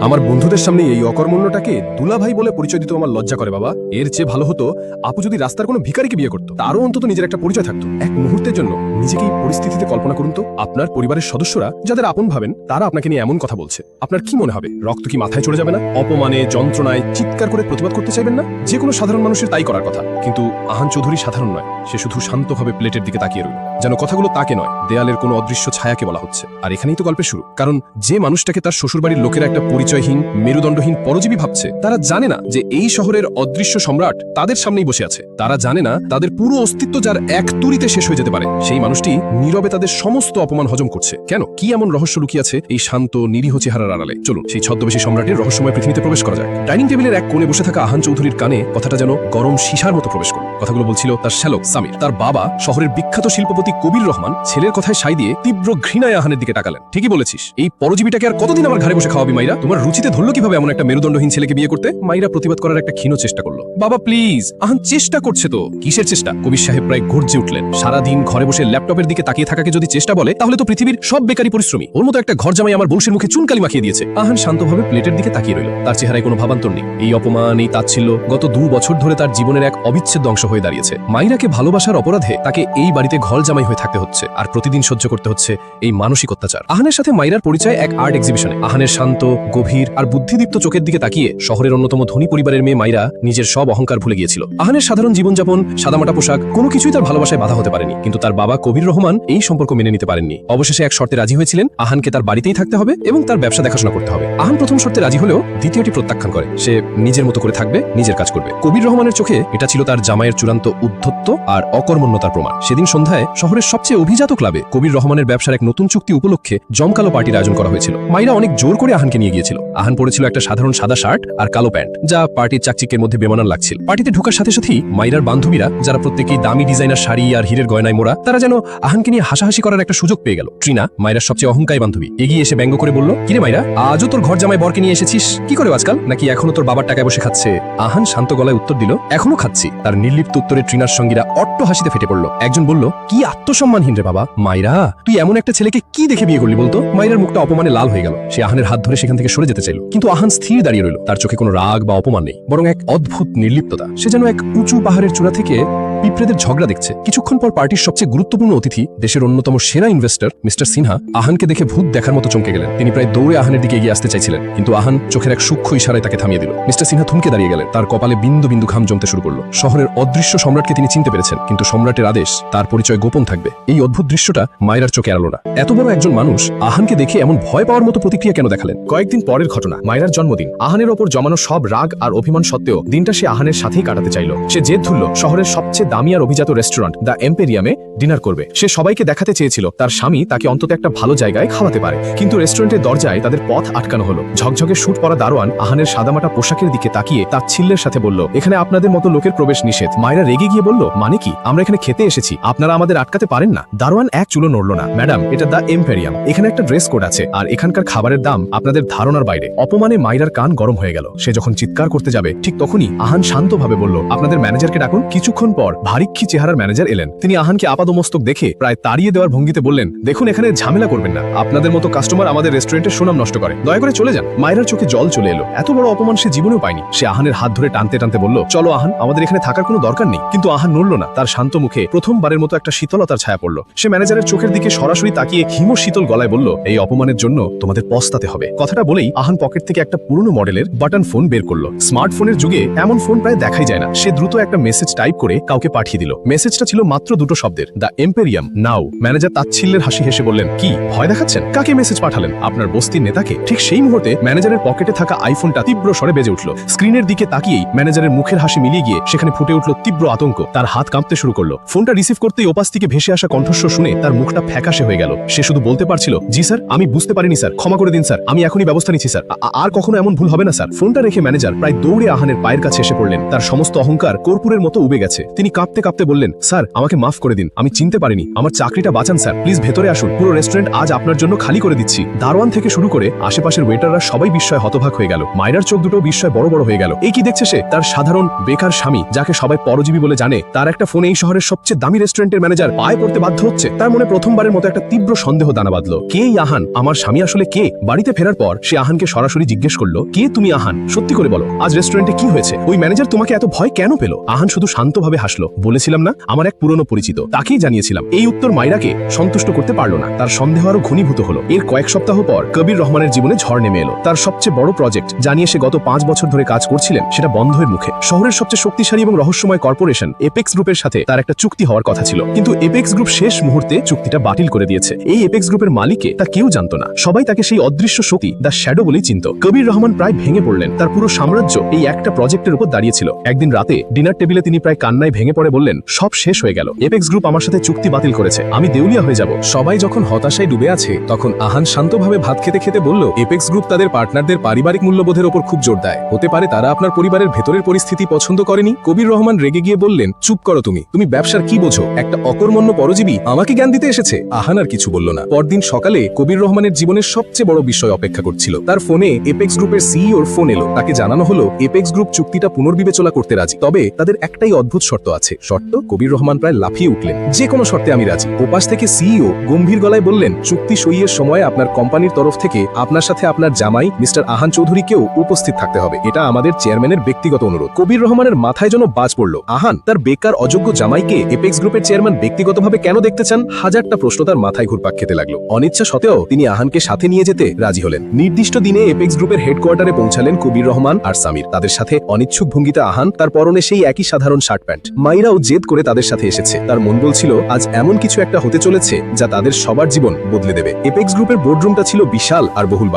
আমার বন্ধুদের সামনে এই অকর্মণ্যটাকে দুলাভাই বলে পরিচয় দিতে আমার লজ্জা করে বাবা। এর চেয়ে ভালো হতো আপু যদি রাস্তার কোনো ভিখারিকে বিয়ে করতো, তারও অন্তত নিজের একটা পরিচয় থাকতো। এক মুহূর্তের জন্য নিজেকে এই পরিস্থিতিতে কল্পনা করুন তো, আপনার পরিবারের সদস্যরা যাদের আপন ভাবেন তারা আপনাকে নিয়ে এমন কথা বলছে, আপনার কি মনে হবে? রক্ত কি মাথায় চড়ে যাবে না? অপমানে যন্ত্রণায় চিৎকার করে প্রতিবাদ করতে চাইবেন না? যে কোনো সাধারণ মানুষের তাই করার কথা, কিন্তু আহান চৌধুরী সাধারণ নয়। সে শুধু শান্তভাবে প্লেটের দিকে তাকিয়ে রইল, যেন কথাগুলো তাকে নয়, দেয়ালের কোনো অদৃশ্য ছায়াকে বলা হচ্ছে। আর এখানেই তো গল্পের শুরু, কারণ যে মানুষটাকে তার শ্বশুরবাড়ির লোকেরা একটা পরিচয়হীন মেরুদণ্ডহীন পরজীবী ভাবছে, তারা জানে না যে এই শহরের অদৃশ্য সম্রাট তাদের সামনেই বসে আছে। তারা জানে না তাদের পুরো অস্তিত্ব যার এক তুড়িতে শেষ হয়ে যেতে পারে। সেই মানুষটি নীরবে তাদের সমস্ত অপমান হজম করছে। কেন? কি এমন রহস্য লুকিয়ে আছে এই শান্ত নিরীহ চেহারার আড়ালে? চলুন সেই ছদ্মবেশী সম্রাটের রহস্যময় পৃথিবীতে প্রবেশ করা যায়। ডাইনিং টেবিলের এক কোণে বসে থাকা আহান চৌধুরীর কানে কথাটা যেন গরম সীসার মতো প্রবেশ করল। কথাগুলো বলছিল তার শ্যালক সামির। তার বাবা শহরের বিখ্যাত শিল্পপতি কবির রহমান ছেলের কথায় সাই দিয়ে তীব্র ঘৃণায় আহানের দিকে তাকালেন। ঠিকই বলেছিস, এই পরজীবীটাকে আর কতদিন আমার ঘরে বসে খাওয়াবি মাইরা? তোমার রুচিতে ধরলো কিভাবে এমন একটা মেরুদণ্ডহীন ছেলেকে বিয়ে করতে? মাইরা প্রতিবাদ করার একটা ক্ষীণ চেষ্টা করলো। বাবা প্লিজ। আহান চেষ্টা করছে তো। কিসের চেষ্টা? কবির সাহেব প্রায় গর্জে উঠলেন। সারাদিন ঘরে বসে ল্যাপটপের দিকে তাকিয়ে থাকাকে যদি চেষ্টা বলে, তাহলে তো পৃথিবীর সব বেকারি পরিশ্রমী। ওর মতো একটা ঘর জামাই আমার বংশের মুখে চুনকালি মাখিয়ে দিয়েছে। আহান শান্তভাবে প্লেটের দিকে তাকিয়ে রইল। তার চেহারায় কোনো ভাবান্তর নেই। এই অপমান, এই তাচ্ছিল্য গত 2 বছর ধরে তার জীবনের এক অবিচ্ছেদ্য অংশ হয়ে দাঁড়িয়েছে। মাইরাকে ভালোবাসার অপরাধে তাকে এই বাড়িতে ঘর জামাই হয়ে থাকতে হচ্ছে, আর প্রতিদিন সহ্য করতে হচ্ছে এই মানসিক অত্যাচার। আহানের সাথে মাইরার পরিচয় এক আর্ট এক্সিবিশনে। আহানের শান্ত, গভীর আর বুদ্ধিদীপ্ত চোখের দিকে তাকিয়ে শহরের অন্যতম ধনী পরিবারের মেয়ে মাইরা নিজের সব অহংকার ভুলে গিয়েছিল। আহানের সাধারণ জীবনযাপন, সাদামাটা পোশাক, কোনো কিছুই তার ভালোবাসায় বাধা হতে পারেনি। কিন্তু তার বাবা কবির রহমান এই সম্পর্ক মেনে নিতে পারেননি। অবশেষে এক শর্তে রাজি হয়েছিলেন, আহানকে তার বাড়িতেই থাকতে হবে এবং তার ব্যবসা দেখাশোনা করতে হবে। আহান প্রথম শর্তে রাজি হলেও দ্বিতীয়টি প্রত্যাখ্যান করে। সে নিজের মতো করে থাকবে, নিজের কাজ করবে। কবির রহমানের চোখে এটা ছিল তার জামাইয়ের চূড়ান্ত উদ্ধত্ত আর অকর্মণ্যতার প্রমাণ। সেদিন সন্ধ্যায় শহরের সবচেয়ে অভিজাত ক্লাবে কবির রহমানের ব্যবসার এক নতুন চুক্তি উপলক্ষে জমকালো পার্টির আয়োজন করা হয়েছিল। মাইরা অনেক জোর করে আহানকে নিয়ে গিয়েছিল। আহান পরেছিল একটা সাধারণ সাদা শার্ট আর কালো প্যান্ট, যা পার্টির চাকচিকের মধ্যে বেমানান লাগছিল। পার্টিতে ঢোকার সাথে সাথেই মাইরার বান্ধবীরা, যারা প্রত্যেকেই দামি ডিজাইনার শাড়ি আর হীরের গয়নায় মোড়া, তারা যেন আহানকে নিয়ে হাসাহাসি করার একটা সুযোগ পেয়ে গেল। ট্রিনা, মাইরার সবচেয়ে অহংকারী বান্ধবী, এগিয়ে এসে ব্যঙ্গ করে বলল, কিরে মাইরা, আজও তোর ঘর জামাই বরকে নিয়ে এসেছিস? কি করে আজকাল? নাকি এখনো তোর বাবার টাকায় বসে খাচ্ছে? আহান শান্ত গলায় উত্তর দিল, এখনো খাচ্ছি। তার নির্লিপ্ত উত্তরে ট্রিনার সঙ্গীরা অট্ট হাসিতে ফেটে পড়ল। একজন বলল, কি আত্মসম্মানহীন রে বাবা। মাইরা, তুই এমন একটা ছেলেকে কি দেখে বিয়ে করলি বলতো? মাইরার মুখটা অপমানে লাল হয়ে গেল। সে আহানের হাত ধরে সেখান থেকে সরে যেতে চাইল, কিন্তু আহান স্থির দাঁড়িয়ে রইল। তার চোখে কোনো রাগ বা অপমান নেই, বরং এক অদ্ভুত নির্লিপ্ততা। সে যেন এক উঁচু পাহাড়ের চূড়া থেকে পিঁপড়েদের ঝগড়া দেখছে। কিছুক্ষণ পর পার্টির সবচেয়ে গুরুত্বপূর্ণ অতিথি, দেশের অন্যতম সেরা ইনভেস্টর মিস্টার সিনহা আহানকে দেখে ভূত দেখার মতো চমকে গেলেন। তিনি প্রায় দৌড়ে আহানের দিকে এগিয়ে আসতে চাইছিলেন, কিন্তু আহান চোখের এক সূক্ষ্ম ইশারায় তাকে থামিয়ে দিল। মিস্টার সিনহা থমকে দাঁড়িয়ে গেলেন। তার কপালে বিন্দু বিন্দু ঘাম জমতে শুরু করলো। শহরের অদৃশ্য সম্রাটকে তিনি চিনতে পেরেছেন, কিন্তু সম্রাটের আদেশ তার পরিচয় গোপন থাকবে। এই অদ্ভুত দৃশ্যটা মায়রার চোখে এড়ালো না। এত বড় একজন মানুষ আহানকে দেখে এমন ভয় পাওয়ার মতো প্রতিক্রিয়া কেন দেখালেন? কয়েকদিন পরের ঘটনা, মায়রার জন্মদিন। আহানের ওপর জমানো সব রাগ আর অভিমান সত্ত্বেও দিনটা সে আহানের সাথেই কাটাতে চাইল। সে জেদ ধরল শহরের সবচেয়ে দামি আর অভিজাত রেস্টুরেন্ট দ্য এম্পেরিয়ামে ডিনার করবে। সে সবাইকে দেখাতে চেয়েছিল তার স্বামী তাকে অন্তত একটা ভালো জায়গায় খাওয়াতে পারে। কিন্তু রেস্টুরেন্টের দরজায় তাদের পথ আটকানো হলো। ঝকঝকে শুট পরা দারোয়ান আহানের সাদামাটা পোশাকের দিকে তাকিয়ে তাচ্ছিল্যের সাথে বলল, এখানে আপনাদের মতো লোকের প্রবেশ নিষেধ। মায়রা রেগে গিয়ে বলল, মানে কি? আমরা এখানে খেতে এসেছি, আপনারা আমাদের আটকাতে পারেন না। দারোয়ান এক চুলো নড়ল না। ম্যাডাম, এটা দ্য এম্পেরিয়াম, এখানে একটা ড্রেস কোড আছে, আর এখানকার খাবারের দাম আপনাদের ধারণার বাইরে। অপমানে মায়রার কান গরম হয়ে গেল। সে যখন চিৎকার করতে যাবে, ঠিক তখনই আহান শান্তভাবে বলল, আপনাদের ম্যানেজারকে ডাকুন। কিছুক্ষণ পর ভারিক্ষী চেহারার ম্যানেজার এলেন। তিনি আহানকে আপাদমস্তক দেখে প্রায় তাড়িয়ে দেওয়ার ভঙ্গিতে বললেন, দেখুন, এখানে ঝামেলা করবেন না। আপনাদের মতো কাস্টমার আমাদের রেস্টুরেন্টের সুনাম নষ্ট করে, দয়া করে চলে যান। মায়রার চোখে জল চলে এলো। এত বড় অপমান সে জীবনেও পায়নি। সে আহানের হাত ধরে টানতে টানতে বলল, চলো আহান, আমাদের এখানে থাকার কোনো দরকার নেই। কিন্তু আহান নড়ল না। তার শান্ত মুখে প্রথমবারের মতো একটা শীতলতার ছায়া পড়ল। সে ম্যানেজারের চোখের দিকে সরাসরি তাকিয়ে হিম শীতল গলায় বলল, এই অপমানের জন্য তোমাদের পস্তাতে হবে। কথাটা বলেই আহান পকেট থেকে একটা পুরনো মডেলের বাটন ফোন বের করলো। স্মার্টফোনের যুগে এমন ফোন প্রায় দেখাই যায় না। সে দ্রুত একটা মেসেজ টাইপ করে কাউকে পাঠিয়ে দিল। মেসেজটা ছিল মাত্র 2টো শব্দের, দ্য এম্পেরিয়াম নাও। ম্যানেজার তাচ্ছিল্যের হাসি হেসে বললেন, কি ভয় দেখাচ্ছেন? কাকে মেসেজ পাঠালেন? আপনার বস্তির নেতাকে। ঠিক সেই মুহূর্তে ম্যানেজারের পকেটে থাকা আইফোনটা তীব্র স্বরে বেজে উঠল। স্ক্রিনের দিকে তাকিয়েই ম্যানেজারের মুখের হাসি মিলিয়ে গিয়ে সেখানে ফুটে উঠল তীব্র আতঙ্ক। তার হাত কাঁপতে শুরু করলো। ফোনটা রিসিভ করতেই ওপাশ থেকে ভেসে আসা কণ্ঠস্বর শুনে তার মুখটা ফ্যাকাশে হয়ে গেল। সে শুধু বলতে পারছিল, জি স্যার, আমি বুঝতে পারিনি স্যার, ক্ষমা করে দিন স্যার, আমি এখনই ব্যবস্থা নিচ্ছি স্যার, আর কখনো এমন ভুল হবে না স্যার। ফোনটা রেখে ম্যানেজার প্রায় দৌড়ে আহানের পায়ের কাছে এসে পড়লেন। তার সমস্ত অহংকার কর্পূরের মতো উবে গেছে। তিনি কাঁপতে কাঁপতে বললেন, স্যার আমাকে মাফ করে দিন, আমি চিনতে পারিনি, আমার চাকরিটা বাঁচান স্যার, প্লিজ ভেতরে আসুন, পুরো রেস্টুরেন্ট আজ আপনার জন্য খালি করে দিচ্ছি। দারোয়ান থেকে শুরু করে আশেপাশের ওয়েটাররা সবাই বিস্ময়ে হতবাক হয়ে গেল। মায়রার চোখ দুটো বিস্ময়ে বড় বড় হয়ে গেল। এই কি দেখছে সে? তার সাধারণ বেকার স্বামী, যাকে সবাই পরজীবী বলে জানে, তার একটা ফোনে এই শহরের সবচেয়ে দামি রেস্টুরেন্টের ম্যানেজার পায়ে পড়তে বাধ্য হচ্ছে। তার মনে প্রথমবারের মতো একটা তীব্র সন্দেহ দানা বাঁধল। কে এই আহান? আমার স্বামী আসলে কে? বাড়িতে ফেরার পর সে আহানকে সরাসরি জিজ্ঞেস করলো, কে তুমি আহান? সত্যি করে বলো, আজ রেস্টুরেন্টে কি হয়েছে? ওই ম্যানেজার তোমাকে এত ভয় কেন পেল? আহান শুধু শান্তভাবে হাসলো। বলেছিলাম না, আমার এক পুরনো পরিচিত, তাকেই জানিয়েছিলাম। এই উত্তর মাইরাকে সন্তুষ্ট করতে পারল না। তার সন্দেহ আরো ঘনীভূত হলো। এর কয়েক সপ্তাহ পর কবির রহমানের জীবনে ঝড় নেমে এলো। তার সবচেয়ে বড় প্রজেক্ট, জানিয়ে সে গত 5 বছর ধরে কাজ করছিলেন, সেটা বন্ধের মুখে। শহরের সবচেয়ে শক্তিশালী এবং রহস্যময় কর্পোরেশন এপেক্স গ্রুপের সাথে তার একটা চুক্তি হওয়ার কথা ছিল, কিন্তু এপেক্স গ্রুপ শেষ মুহূর্তে চুক্তিটা বাতিল করে দিয়েছে। এই এপেক্স গ্রুপের মালিকে তা কেউ জানতো না। সবাই তাকে সেই অদৃশ্য শক্তি, দ্য শ্যাডো বলেই চিনত। কবির রহমান প্রায় ভেঙে পড়লেন। তার পুরো সাম্রাজ্য এই একটা প্রজেক্টের উপর দাঁড়িয়েছিল। একদিন রাতে ডিনার টেবিলে তিনি প্রায় কান্নায় ভেঙে পড়ে বললেন, সব শেষ হয়ে গেল, এপেক্স গ্রুপ আমার সাথে চুক্তি বাতিল করেছে, আমি দেউলিয়া হয়ে যাব। সবাই যখন হতাশায় ডুবে আছে, তখন আহান শান্তভাবে ভাত খেতে খেতে বলল, এপেক্স গ্রুপ তাদের পার্টনারদের পারিবারিক মূল্যবোধের ওপর খুব জোর দেয়। হতে পারে তারা আপনার পরিবারের ভেতরের পরিস্থিতি পছন্দ করেনি। কবির রহমান রেগে গিয়ে বললেন, চুপ করো, তুমি ব্যবসার কি বোঝো? একটা অকর্মণ্য পরজীবী আমাকে জ্ঞান দিতে এসেছে। আহান আর কিছু বলল না। পরদিন সকালে কবির রহমানের জীবনের সবচেয়ে বড় বিষয় অপেক্ষা করছিল। তার ফোনে এপেক্স গ্রুপের সিইওর ফোন এলো। তাকে জানানো হলো এপেক্স গ্রুপ চুক্তিটা পুনর্বিবেচনা করতে রাজি, তবে তাদের একটাই অদ্ভুত শর্ত আছে। শর্ত? কবির রহমান প্রায় লাফিয়ে উঠলেন, যে কোনো শর্তে আমি রাজি। ওপাশ থেকে সিইও গম্ভীর গলায় বললেন, চুক্তি সইয়ের সময় আপনার কোম্পানির তরফ থেকে আপনার সাথে আপনার জামাই মিস্টার আহান চৌধুরীকেও উপস্থিত থাকতে হবে। এটা আমাদের চেয়ারম্যানের ব্যক্তিগত অনুরোধ। কবির রহমানের মাথায় যেন বাজ পড়ল। আহান তার বেকার অযোগ্য জামাইকে এপেক্স গ্রুপের চেয়ারম্যান ব্যক্তিগতভাবে কেন দেখতে চান? হাজারটা প্রশ্ন তার মাথায় ঘুরপাক খেতে লাগলো। অনিচ্ছা সত্ত্বেও তিনি আহানকে সাথে নিয়ে যেতে রাজি হলেন। নির্দিষ্ট দিনে এপেক্স গ্রুপের হেডকোয়ার্টারে পৌঁছালেন কবির রহমান আর সামির। তাদের সাথে অনিচ্ছুক ভঙ্গিতে আহান, তার পরনে সেই একই সাধারণ শার্ট প্যান্ট। মাইরাও জেদ করে তাদের সাথে এসেছে। তার মন বলছিল, আজ এমন কিছু একটা হতে চলেছে যা তাদের সবার জীবন বদলে দেবে। এপেক্স গ্রুপের বোর্ডরুমটা ছিল বিশাল আর বহুল।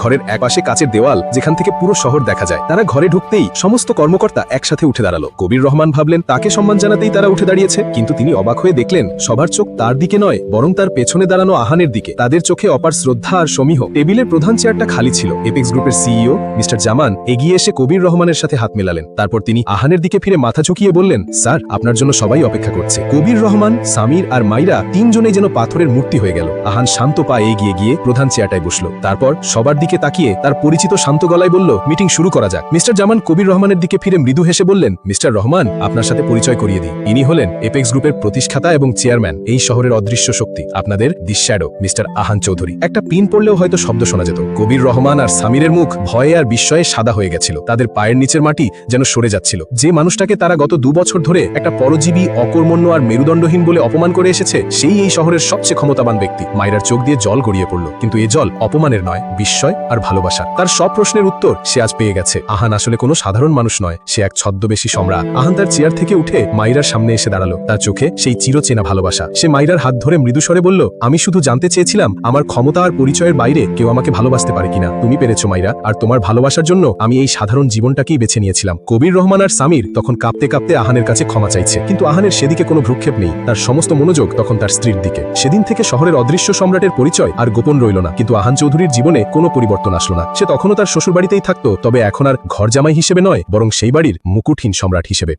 ঘরের একপাশে কাচের দেওয়াল, যেখান থেকে পুরো শহর দেখা যায়। তারা ঘরে ঢুকতেই সমস্ত কর্মকর্তা একসাথে উঠে দাঁড়ালো। কবির রহমান ভাবলেন তাকে সম্মান জানাতেই তারা উঠে দাঁড়িয়েছে, কিন্তু তিনি অবাক হয়ে দেখলেন সবার চোখ তার দিকে নয়, বরং তার পেছনে দাঁড়ানো আহানের দিকে। তাদের চোখে অপার শ্রদ্ধা আর সমীহ। টেবিলের প্রধান চেয়ারটা খালি ছিল। এপেক্স গ্রুপের সিইও মিস্টার জামান এগিয়ে এসে কবির রহমানের সাথে হাত মেলালেন। তারপর তিনি আহানের দিকে ফিরে মাথা ঝুঁকিয়ে বললেন, স্যার আপনার জন্য সবাই অপেক্ষা করছে। কবির রহমান, সামির আর মাইরা তিনজনেই যেন পাথরের মূর্তি হয়ে গেল। আহান শান্ত পায়ে এগিয়ে গিয়ে প্রধান চেয়ারটায় বসলো। তারপর সবার দিকে তাকিয়ে তার পরিচিত শান্ত গলায় বলল, মিটিং শুরু করা যাক। মিস্টার জামান কবির রহমানের দিকে ফিরে মৃদু হেসে বললেন, মিস্টার রহমান আপনার সাথে পরিচয় করিয়ে দিই। ইনি হলেন এপেক্স গ্রুপের প্রতিষ্ঠাতা এবং চেয়ারম্যান, এই শহরের অদৃশ্য শক্তি, আপনাদের দি শ্যাডো মিস্টার আহান চৌধুরী। একটা পিন পড়লেও হয়তো শব্দ শোনা যেত। কবির রহমান আর সামিরের মুখ ভয়ে আর বিস্ময়ে সাদা হয়ে গেছিল। তাদের পায়ের নিচের মাটি যেন সরে যাচ্ছিল। যে মানুষটাকে তারা গত 2 বছর ধরে একটা পরজীবী, অকর্মণ্য আর মেরুদণ্ডহীন বলে অপমান করে এসেছে, সেই এই শহরের সবচেয়ে ক্ষমতাবান ব্যক্তি। মাইরার চোখ দিয়ে জল গড়িয়ে পড়ল, কিন্তু এ জল অপমানের নয়, বিস্ময় আর ভালোবাসা। তার সব প্রশ্নের উত্তর সে আজ পেয়ে গেছে। আহান আসলে কোনো সাধারণ মানুষ নয়, সে এক ছদ্মবেশী সম্রাট। আহান তার চেয়ার থেকে উঠে মাইরার সামনে এসে দাঁড়ালো। তার চোখে সেই চিরচেনা ভালোবাসা। সে মাইরার হাত ধরে মৃদুস্বরে বলল, আমি শুধু জানতে চেয়েছিলাম আমার ক্ষমতা আর পরিচয়ের বাইরে কেউ আমাকে ভালোবাসতে পারে কিনা। তুমি পেরেছো মাইরা, আর তোমার ভালোবাসার জন্য আমি এই সাধারণ জীবনটাকেই বেছে নিয়েছিলাম। কবির রহমান আর সামির তখন কাঁপতে কাঁপতে আহানের কাছে ক্ষমা চাইছে, কিন্তু আহানের সেদিকে কোনো ভ্রুক্ষেপ নেই। তার সমস্ত মনোযোগ তখন তার স্ত্রীর দিকে। সেদিন থেকে শহরের অদৃশ্য সম্রাটের পরিচয় আর গোপন রইল না, কিন্তু আহান চৌধুরীর জীবনে কোনো পরিবর্তন আসলো না। সে তখনও তার শ্বশুরবাড়িতেই থাকতো, তবে এখন আর ঘর জামাই হিসেবে নয়, বরং সেই বাড়ির মুকুটহীন সম্রাট হিসেবে।